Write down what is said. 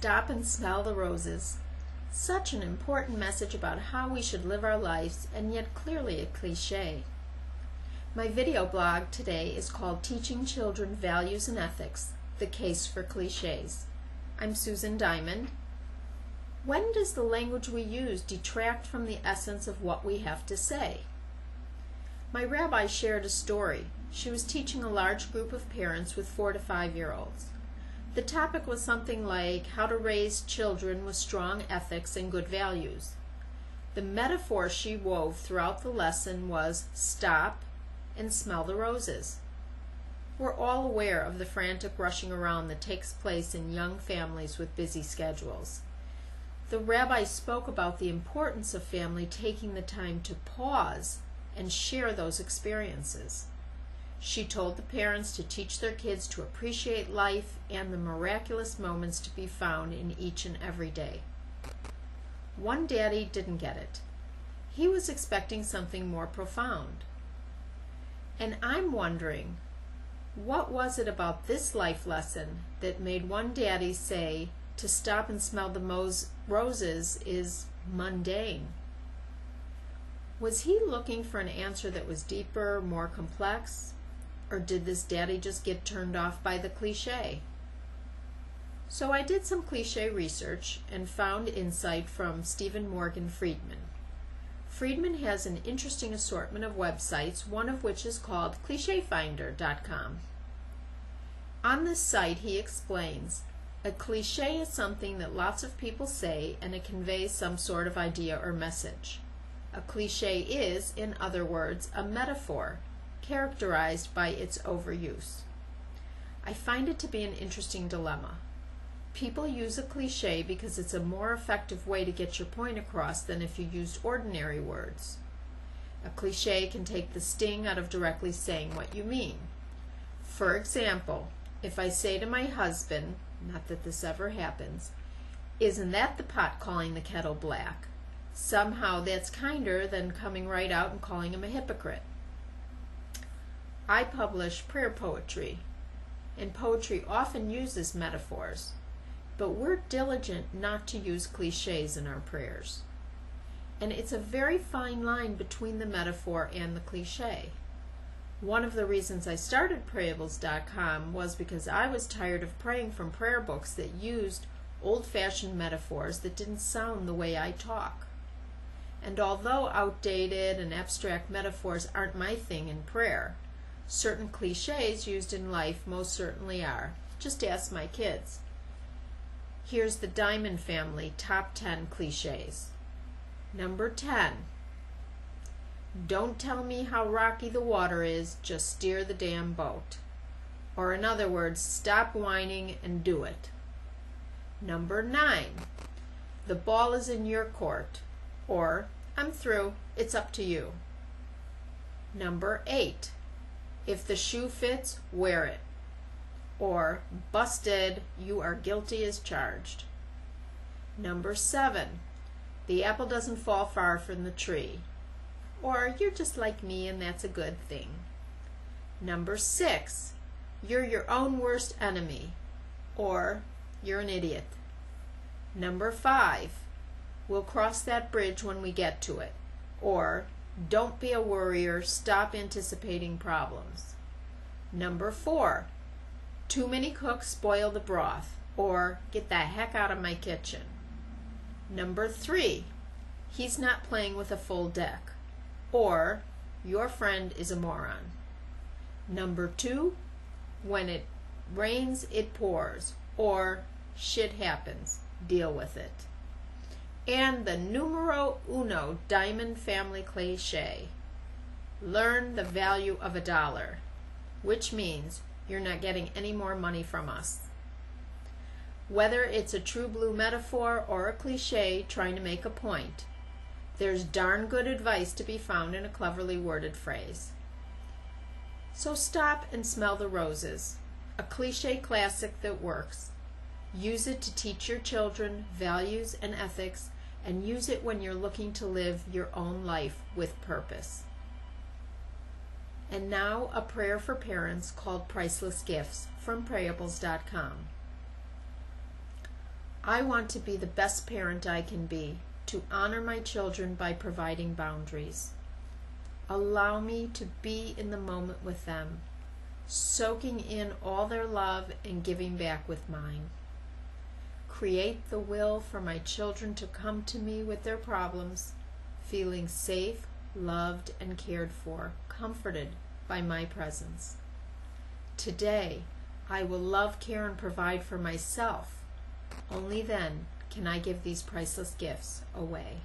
Stop and smell the roses. Such an important message about how we should live our lives, and yet clearly a cliché. My video blog today is called Teaching Children Values and Ethics, The Case for Clichés. I'm Susan Diamond. When does the language we use detract from the essence of what we have to say? My rabbi shared a story. She was teaching a large group of parents with 4 to 5-year-olds. The topic was something like how to raise children with strong ethics and good values. The metaphor she wove throughout the lesson was stop and smell the roses. We're all aware of the frantic rushing around that takes place in young families with busy schedules. The rabbi spoke about the importance of family taking the time to pause and share those experiences. She told the parents to teach their kids to appreciate life and the miraculous moments to be found in each and every day. One daddy didn't get it. He was expecting something more profound. And I'm wondering, what was it about this life lesson that made one daddy say to stop and smell the roses is mundane? Was he looking for an answer that was deeper, more complex? Or did this daddy just get turned off by the cliché? So I did some cliché research and found insight from Stephen Morgan Friedman. Friedman has an interesting assortment of websites, one of which is called clichéfinder.com. On this site he explains, a cliché is something that lots of people say and it conveys some sort of idea or message. A cliché is, in other words, a metaphor characterized by its overuse. I find it to be an interesting dilemma. People use a cliché because it's a more effective way to get your point across than if you used ordinary words. A cliché can take the sting out of directly saying what you mean. For example, if I say to my husband, not that this ever happens, "Isn't that the pot calling the kettle black?" Somehow that's kinder than coming right out and calling him a hypocrite. I publish prayer poetry, and poetry often uses metaphors, but we're diligent not to use clichés in our prayers. And it's a very fine line between the metaphor and the cliché. One of the reasons I started Prayables.com was because I was tired of praying from prayer books that used old-fashioned metaphors that didn't sound the way I talk. And although outdated and abstract metaphors aren't my thing in prayer, certain clichés used in life most certainly are. Just ask my kids. Here's the Diamond Family Top 10 Clichés. Number 10. Don't tell me how rocky the water is, just steer the damn boat. Or in other words, stop whining and do it. Number 9. The ball is in your court. Or, I'm through, it's up to you. Number 8. If the shoe fits, wear it. Or, busted, you are guilty as charged. Number 7. The apple doesn't fall far from the tree. Or, you're just like me and that's a good thing. Number 6. You're your own worst enemy. Or, you're an idiot. Number 5. We'll cross that bridge when we get to it. Or, don't be a worrier, stop anticipating problems. Number 4. Too many cooks spoil the broth. Or, get the heck out of my kitchen. Number 3. He's not playing with a full deck. Or, your friend is a moron. Number 2. When it rains, it pours. Or, shit happens. Deal with it. And the numero uno Diamond Family cliché. Learn the value of $1, which means you're not getting any more money from us. Whether it's a true blue metaphor or a cliché trying to make a point, there's darn good advice to be found in a cleverly worded phrase. So stop and smell the roses, a cliché classic that works. Use it to teach your children values and ethics, and use it when you're looking to live your own life with purpose. And now a prayer for parents called Priceless Gifts from Prayables.com. I want to be the best parent I can be, to honor my children by providing boundaries. Allow me to be in the moment with them, soaking in all their love and giving back with mine. Create the will for my children to come to me with their problems, feeling safe, loved, and cared for, comforted by my presence. Today, I will love, care, and provide for myself. Only then can I give these priceless gifts away.